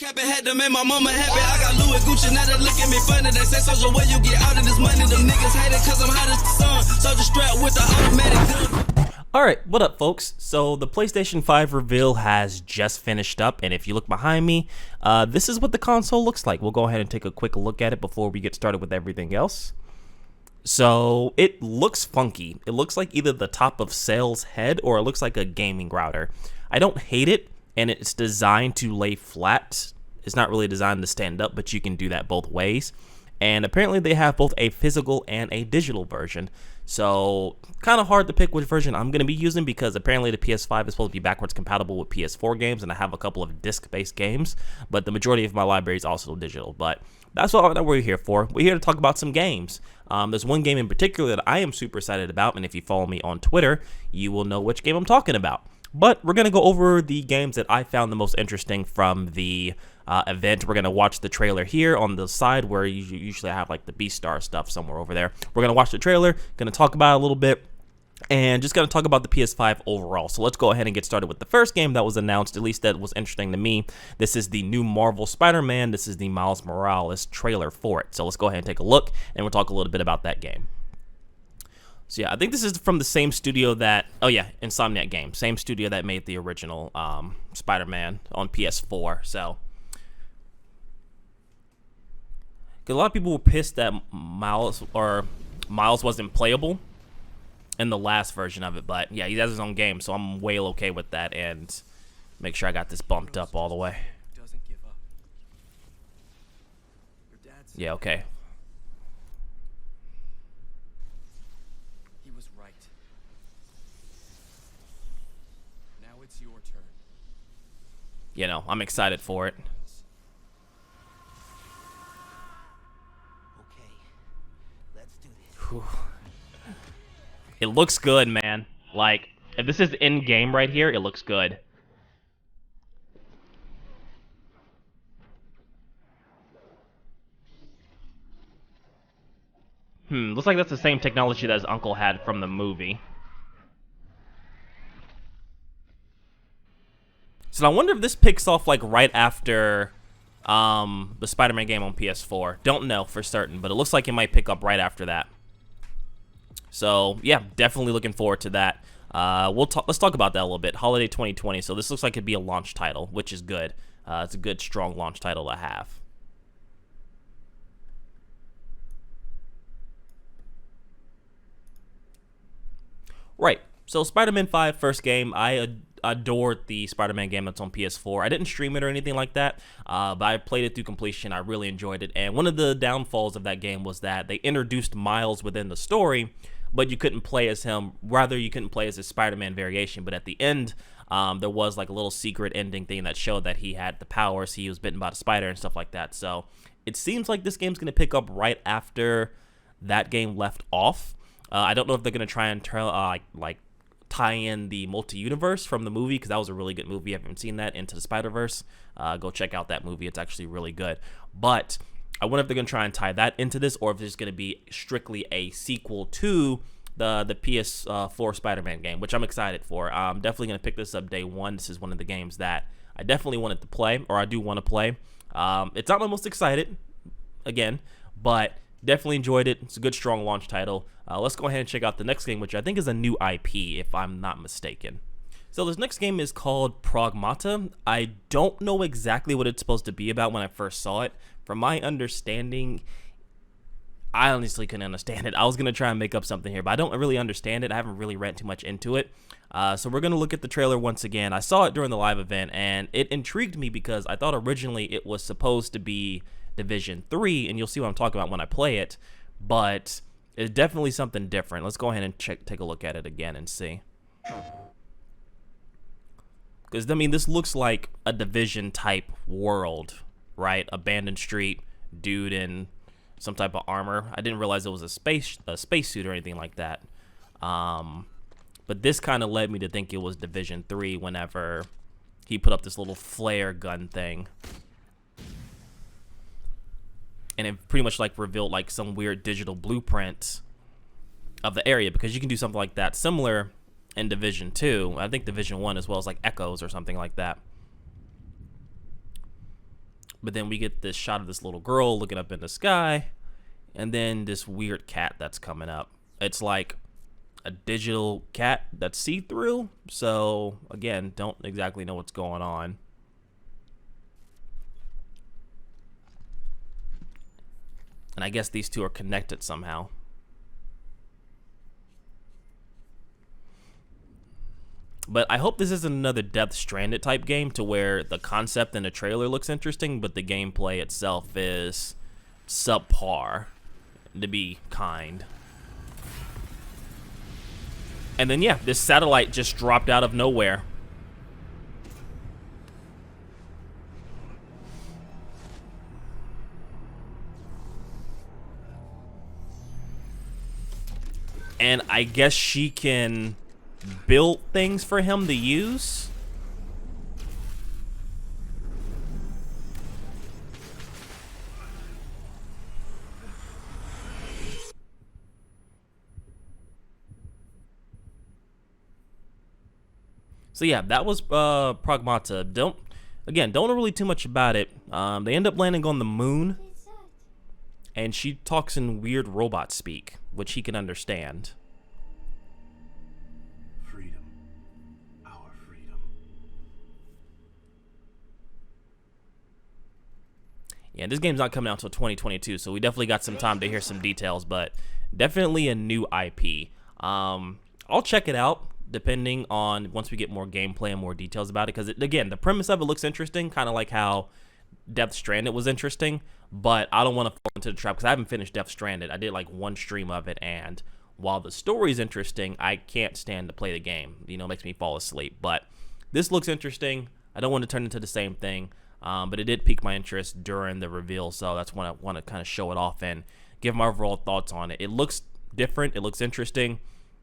Cap it had to make my mama happy. I got Louis Gucci, now they look at me funny. They say, Soldier, where you get out of this money? Them niggas hate it cause I'm hot as the sun. Soldier strapped with the automatic gun. Alright, what up folks? So the PlayStation 5 reveal has just finished up, and if you look behind me, this is what the console looks like. We'll go ahead and take a quick look at it before we get started with everything else. So it looks funky. It looks like either the top of Sail's head or it looks like a gaming router. I don't hate it, and it's designed to lay flat. It's not really designed to stand up, but you can do that both ways. And apparently they have both a physical and a digital version. So kind of hard to pick which version I'm going to be using because apparently the PS5 is supposed to be backwards compatible with Ps4 games, and I have a couple of disc-based games, but the majority of my library is also digital. But that's what we're here for. We're here to talk about some games. There's one game in particular that I am super excited about, and if you follow me on Twitter, you will know which game I'm talking about. But we're going to go over the games that I found the most interesting from the event. We're going to watch the trailer here on the side where you usually have like the B-Star stuff somewhere over there. We're going to watch the trailer, going to talk about it a little bit, and just going to talk about the PS5 overall. So let's go ahead and get started with the first game that was announced, at least that was interesting to me. This is the new Marvel Spider-Man. This is the Miles Morales trailer for it. So let's go ahead and take a look, and we'll talk a little bit about that game. So yeah, I think this is from the same studio that, oh yeah, Insomniac Games, same studio that made the original Spider-Man on PS4. So, because a lot of people were pissed that Miles wasn't playable in the last version of it, but yeah, he has his own game, so I'm way okay with that, and make sure I got this bumped up all the way. Yeah, okay. You know, I'm excited for it. Okay, let's do this. Whew. It looks good, man. Like, if this is in game right here, it looks good. Looks like that's the same technology that his uncle had from the movie. So I wonder if this picks off like right after the Spider-Man game on PS4. Don't know for certain, but it looks like it might pick up right after that. So yeah, definitely looking forward to that. Let's talk about that a little bit. Holiday 2020. So this looks like it'd be a launch title, which is good. It's a good, strong launch title to have. Right. So Spider-Man 5 first game. I adored the Spider-Man game that's on PS4. I didn't stream it or anything like that, but I played it through completion. I really enjoyed it, and one of the downfalls of that game was that they introduced Miles within the story, but you couldn't play as him. Rather, you couldn't play as a Spider-Man variation, but at the end, there was like a little secret ending thing that showed that he had the powers, he was bitten by the spider and stuff like that. So it seems like this game's going to pick up right after that game left off. I don't know if they're going to try and tie in the multi-universe from the movie, because that was a really good movie. If you haven't seen that, Into the Spider-Verse, go check out that movie. It's actually really good. But I wonder if they're going to try and tie that into this, or if it's going to be strictly a sequel to the PS4 Spider-Man game, which I'm excited for. I'm definitely going to pick this up day one. This is one of the games that I definitely wanted to play, or I do want to play. It's not my most excited, again, but definitely enjoyed it. It's a good, strong launch title. Let's go ahead and check out the next game, which I think is a new IP, if I'm not mistaken. So this next game is called Pragmata. I don't know exactly what it's supposed to be about when I first saw it. From my understanding, I honestly couldn't understand it. I was going to try and make up something here, but I don't really understand it. I haven't really read too much into it. So we're going to look at the trailer once again. I saw it during the live event, and it intrigued me because I thought originally it was supposed to be Division 3, and you'll see what I'm talking about when I play it, but it's definitely something different. Let's go ahead and take a look at it again and see. Because, I mean, this looks like a Division type world, right? Abandoned street, dude in some type of armor. I didn't realize it was a spacesuit or anything like that. But this kind of led me to think it was Division 3 whenever he put up this little flare gun thing. And it pretty much like revealed like some weird digital blueprint of the area, because you can do something like that similar in Division 2. I think Division 1 as well as like Echoes or something like that. But then we get this shot of this little girl looking up in the sky, and then this weird cat that's coming up. It's like a digital cat that's see-through, so again, don't exactly know what's going on. And I guess these two are connected somehow. But I hope this isn't another Death Stranded type game to where the concept in the trailer looks interesting, but the gameplay itself is subpar, to be kind. And then, yeah, this satellite just dropped out of nowhere. And I guess she can build things for him to use. So yeah, that was Pragmata. Don't know really too much about it. They end up landing on the moon, and she talks in weird robot speak, which he can understand. Freedom. Our freedom. Yeah, this game's not coming out until 2022, so we definitely got some time to hear some details, but definitely a new IP. I'll check it out depending on once we get more gameplay and more details about it, because again, the premise of it looks interesting, kind of like how Death Stranded was interesting, but I don't want to fall into the trap because I haven't finished Death Stranded. I did like one stream of it, and while the story's interesting, I can't stand to play the game. You know, it makes me fall asleep. But this looks interesting. I don't want to turn into the same thing, but it did pique my interest during the reveal, so that's when I want to kind of show it off and give my overall thoughts on it. It looks different. It looks interesting,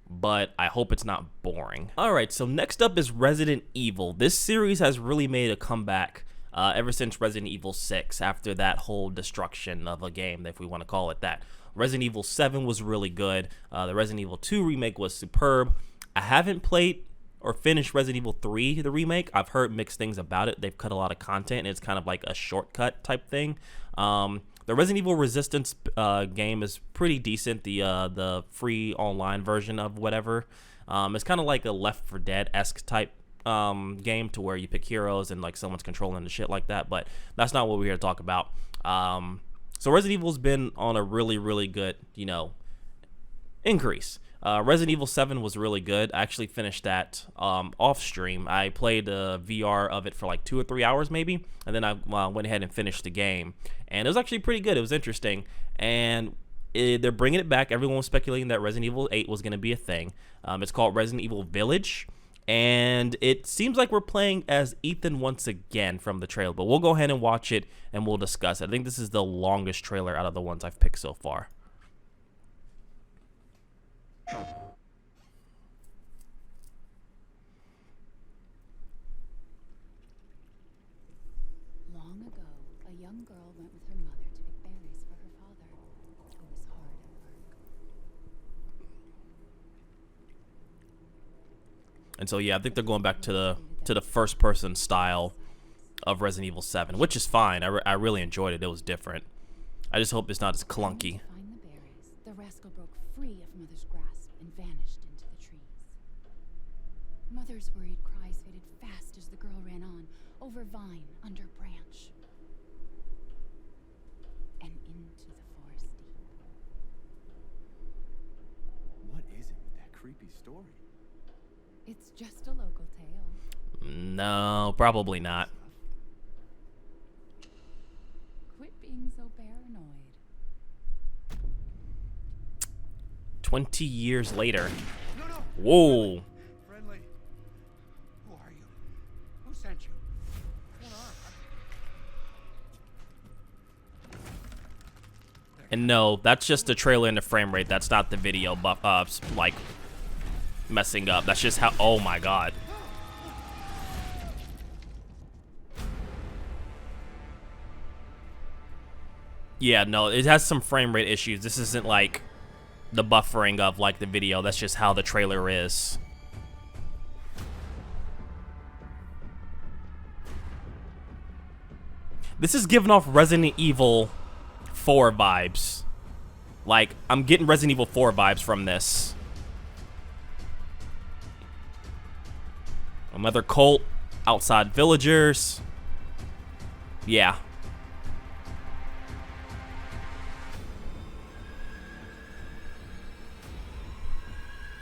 but I hope it's not boring. All right, so next up is Resident Evil. This series has really made a comeback ever since Resident Evil 6, after that whole destruction of a game, if we want to call it that. Resident Evil 7 was really good. The Resident Evil 2 remake was superb. I haven't played or finished Resident Evil 3, the remake. I've heard mixed things about it. They've cut a lot of content, and it's kind of like a shortcut type thing. The Resident Evil Resistance game is pretty decent. The free online version of whatever. It's kind of like a Left 4 Dead-esque type game to where you pick heroes and like someone's controlling the shit like that. But that's not what we're here to talk about. So Resident Evil's been on a really, really good, increase. Resident Evil 7 was really good. I actually finished that off stream. I played VR of it for like 2 or 3 hours maybe, and then I went ahead and finished the game, and it was actually pretty good. It was interesting, and they're bringing it back. Everyone was speculating that Resident Evil 8 was going to be a thing. It's called Resident Evil Village, and it seems like we're playing as Ethan once again from the trailer, but we'll go ahead and watch it, and we'll discuss it. I think this is the longest trailer out of the ones I've picked so far. Long ago, a young girl went with her mother to pick berries for her father, who was hard at work. And so yeah, I think they're going back to the first person style of Resident Evil 7, which is fine. I really enjoyed it. It was different. I just hope it's not as clunky. To find the berries, the rascal broke free of Mother's grasp and vanished into the trees. Mother's worried cries faded fast as the girl ran on, over vine, under branch, and into the forest deep. What is it with that creepy story? It's just a local tale. No, probably not. Quit being so paranoid. 20 years later. No, no. Whoa. Friendly. Who are you? Who sent you? What's going on? And no, that's just the trailer and the frame rate. That's not the video like messing up. That's just how. Oh my god. Yeah, no, it has some frame rate issues. This isn't like the buffering of like the video. That's just how the trailer is. This is giving off Resident Evil 4 vibes. Like, I'm getting Resident Evil 4 vibes from this. Another cult, outside villagers. Yeah.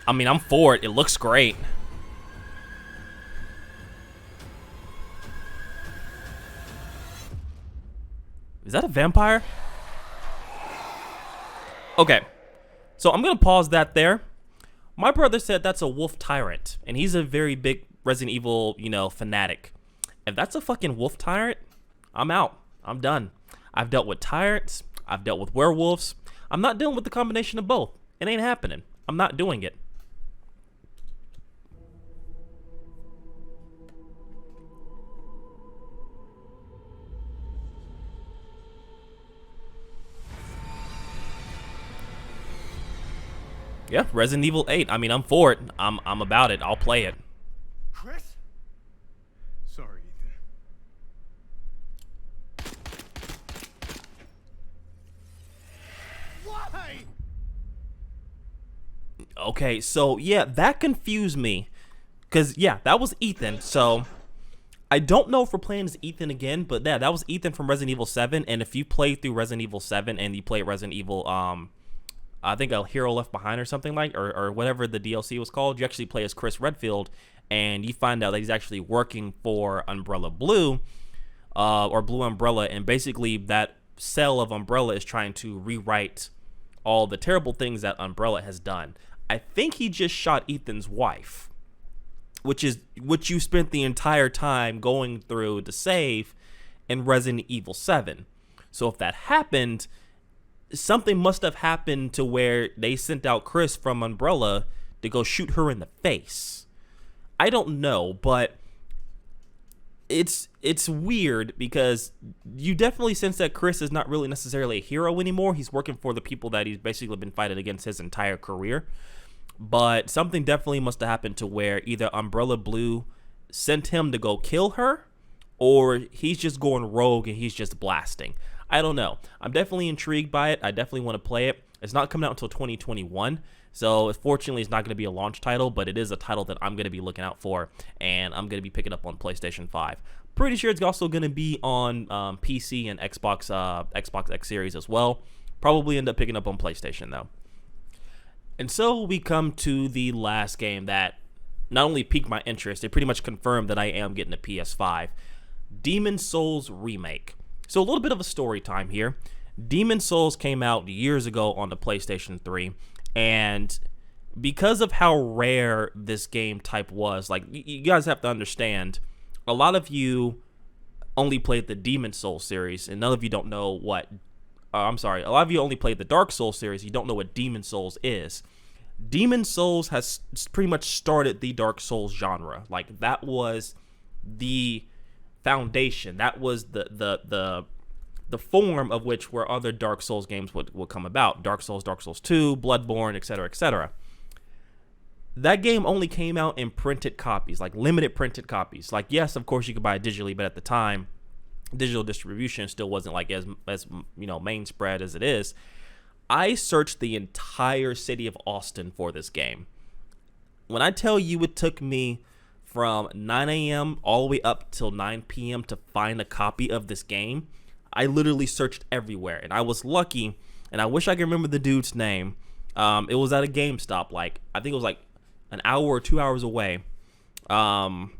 I mean, I'm for it. It looks great. Is that a vampire? Okay. So I'm going to pause that there. My brother said that's a wolf tyrant, and he's a very big Resident Evil, you know, fanatic. If that's a fucking wolf tyrant, I'm out. I'm done. I've dealt with tyrants. I've dealt with werewolves. I'm not dealing with the combination of both. It ain't happening. I'm not doing it. Yeah, Resident Evil 8. I mean, I'm for it. I'm about it. I'll play it. Chris? Sorry, Ethan. Why? Okay, so yeah, that confused me. Cause yeah, that was Ethan. So I don't know if we're playing as Ethan again, but yeah, that was Ethan from Resident Evil 7. And if you play through Resident Evil 7 and you play Resident Evil I think A Hero Left Behind or something like, or whatever the DLC was called, you actually play as Chris Redfield, and you find out that he's actually working for Umbrella Blue, or Blue Umbrella, and basically that cell of Umbrella is trying to rewrite all the terrible things that Umbrella has done. I think he just shot Ethan's wife, which is what you spent the entire time going through to save in Resident Evil 7. So if that happened, something must have happened to where they sent out Chris from Umbrella to go shoot her in the face. I don't know, but it's weird because you definitely sense that Chris is not really necessarily a hero anymore. He's working for the people that he's basically been fighting against his entire career. But something definitely must have happened to where either Umbrella Blue sent him to go kill her, or he's just going rogue and he's just blasting. I don't know. I'm definitely intrigued by it. I definitely want to play it. It's not coming out until 2021. So fortunately, it's not going to be a launch title, but it is a title that I'm going to be looking out for, and I'm going to be picking up on PlayStation 5. Pretty sure it's also going to be on PC and Xbox X Series as well. Probably end up picking up on PlayStation, though. And so we come to the last game that not only piqued my interest, it pretty much confirmed that I am getting a PS5. Demon's Souls Remake. So a little bit of a story time here. Demon's Souls came out years ago on the PlayStation 3, and because of how rare this game type was, like, you guys have to understand, a lot of you only played the Demon's Souls series, and none of you don't know what, a lot of you only played the Dark Souls series, you don't know what Demon's Souls is. Demon's Souls has pretty much started the Dark Souls genre. Like, that was the foundation. That was the form of which where other Dark Souls games would come about. Dark Souls 2, Bloodborne, etc., etc. That game only came out in printed copies, like limited printed copies. Like, yes, of course you could buy it digitally, but at the time, digital distribution still wasn't like as main spread as it is. I searched the entire city of Austin for this game. When I tell you it took me from 9 a.m. all the way up till 9 p.m. to find a copy of this game, I literally searched everywhere, and I was lucky, and I wish I could remember the dude's name. It was at a GameStop, like, I think it was like an hour or 2 hours away, that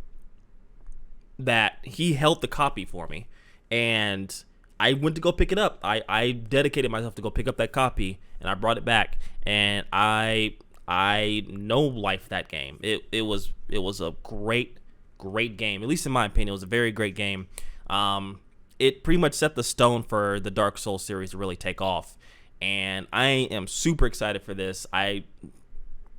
he held the copy for me, and I went to go pick it up. I dedicated myself to go pick up that copy, and I brought it back, and I no-life that game. It was a great game. At least in my opinion, it was a very great game. It pretty much set the stone for the Dark Souls series to really take off, and I am super excited for this. I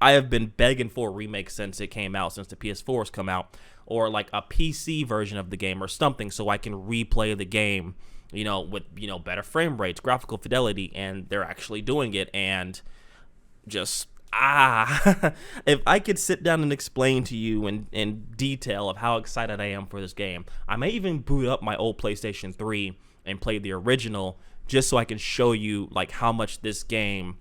have been begging for a remake since it came out, since the PS4 has come out, or like a PC version of the game or something, so I can replay the game, with better frame rates, graphical fidelity, and they're actually doing it. And just if I could sit down and explain to you in detail of how excited I am for this game, I may even boot up my old PlayStation 3 and played the original just so I can show you like how much this game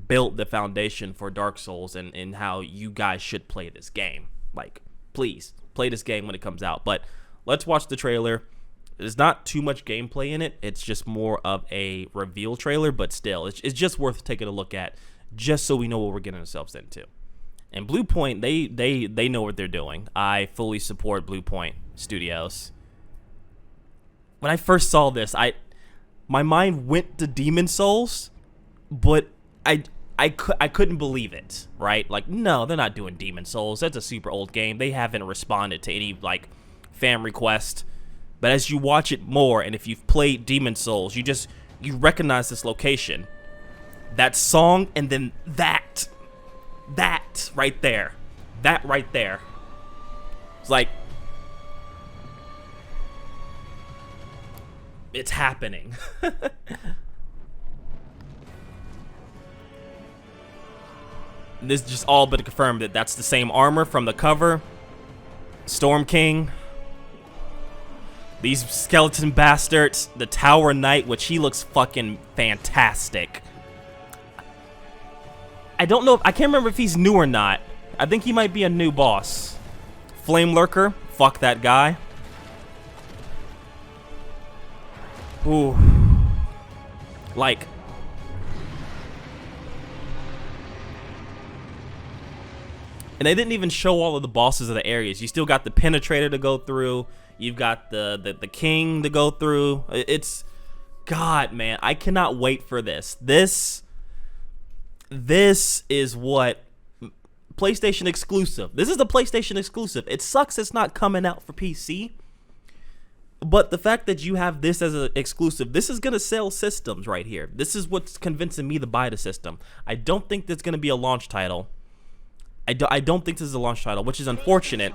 built the foundation for Dark Souls and how you guys should play this game. Like, please play this game when it comes out. But let's watch the trailer. There's not too much gameplay in it. It's just more of a reveal trailer, but still, it's just worth taking a look at just so we know what we're getting ourselves into. And Blue Point, they know what they're doing. I fully support Blue Point Studios. When I first saw this, my mind went to Demon Souls, but I couldn't believe it, right? Like, no, they're not doing Demon Souls. That's a super old game. They haven't responded to any like fan request. But as you watch it more, and if you've played Demon Souls, you recognize this location, that song, and then that right there, it's like, it's happening. This just all but confirmed that that's the same armor from the cover. Storm King. These skeleton bastards, the Tower Knight, which he looks fucking fantastic. I don't know, I can't remember if he's new or not. I think he might be a new boss. Flame Lurker, fuck that guy. Ooh. Like. And they didn't even show all of the bosses of the areas. You still got the Penetrator to go through. You've got the King to go through. It's, God, man, I cannot wait for this. This is what PlayStation exclusive. This is the PlayStation exclusive. It sucks it's not coming out for PC. But the fact that you have this as an exclusive, this is going to sell systems right here. This is what's convincing me to buy the system. I don't think there's going to be a launch title. I don't think this is a launch title, which is unfortunate.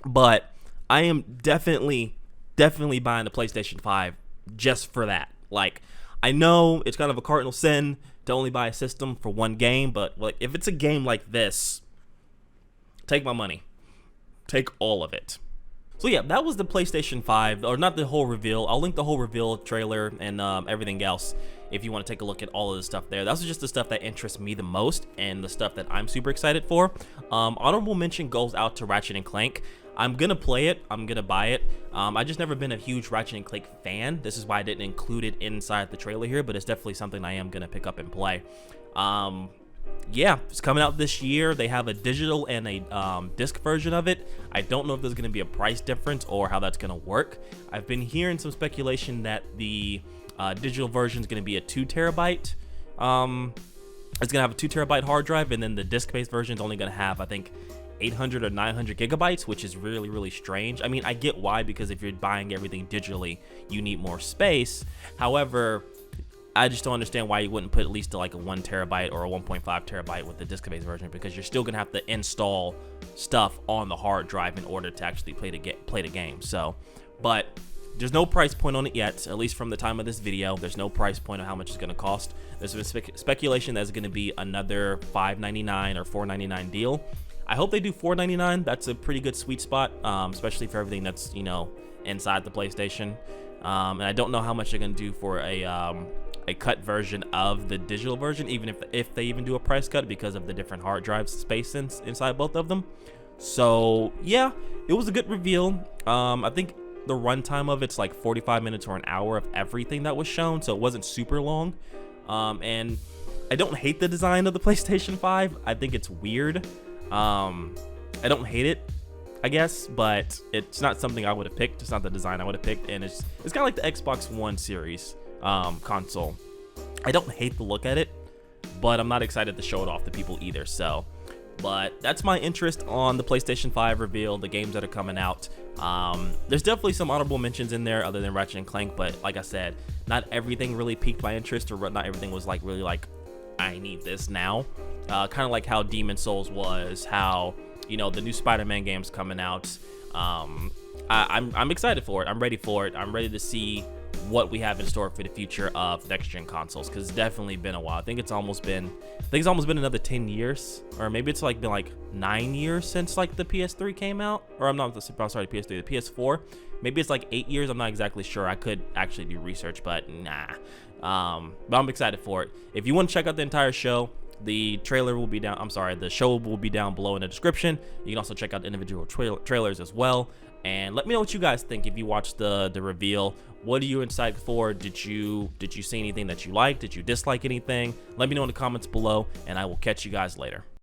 But I am definitely buying the PlayStation 5 just for that. Like, I know it's kind of a cardinal sin to only buy a system for one game, but like, if it's a game like this, take my money. Take all of it. So yeah, that was the PlayStation 5, or not the whole reveal. I'll link the whole reveal trailer and everything else if you want to take a look at all of the stuff there. That's just the stuff that interests me the most and the stuff that I'm super excited for. Honorable mention goes out to Ratchet & Clank. I'm going to play it. I'm going to buy it. I just never been a huge Ratchet & Clank fan. This is why I didn't include it inside the trailer here, but it's definitely something I am going to pick up and play. Yeah, it's coming out this year. They have a digital and a disc version of it. I don't know if there's going to be a price difference or how that's going to work. I've been hearing some speculation that the digital version is going to be a 2 terabyte. It's going to have a 2 terabyte hard drive, and then the disc-based version is only going to have, I think, 800 or 900 gigabytes, which is really, really strange. I mean, I get why, because if you're buying everything digitally, you need more space. However, I just don't understand why you wouldn't put at least like a 1 terabyte or a 1.5 terabyte with the disc-based version, because you're still gonna have to install stuff on the hard drive in order to actually play the game. So, but there's no price point on it yet, at least from the time of this video. There's no price point on how much it's gonna cost. There's been speculation that it's gonna be another $5.99 or $4.99 deal. I hope they do $4.99. That's a pretty good sweet spot, especially for everything that's, you know, inside the PlayStation. And I don't know how much they're gonna do for a cut version of the digital version, even if they even do a price cut, because of the different hard drive space inside both of them. So yeah, it was a good reveal. I think the runtime of it's like 45 minutes or an hour of everything that was shown, so it wasn't super long. And I don't hate the design of the PlayStation 5. I think it's weird. I don't hate it, I guess, but it's not something I would have picked. It's not the design I would have picked, and it's kind of like the Xbox One series console. I don't hate the look at it, but I'm not excited to show it off to people either. So, but that's my interest on the PlayStation 5 reveal, the games that are coming out. There's definitely some honorable mentions in there other than Ratchet & Clank, but like I said, not everything really piqued my interest, or not everything was like really like, I need this now. Kind of like how Demon Souls was, how, you know, the new Spider-Man game's coming out. I'm excited for it. I'm ready for it. I'm ready to see what we have in store for the future of next gen consoles, because it's definitely been a while. I think it's almost been another 10 years, or maybe it's like been like 9 years since like the PS3 came out, or I'm sorry, PS3, the PS4. Maybe it's like 8 years. I'm not exactly sure. I could actually do research, but nah. But I'm excited for it. If you want to check out the entire show, the trailer will be down. The show will be down below in the description. You can also check out the individual trailers as well. And let me know what you guys think if you watched the reveal. What are you excited for? Did you see anything that you liked? Did you dislike anything? Let me know in the comments below, and I will catch you guys later.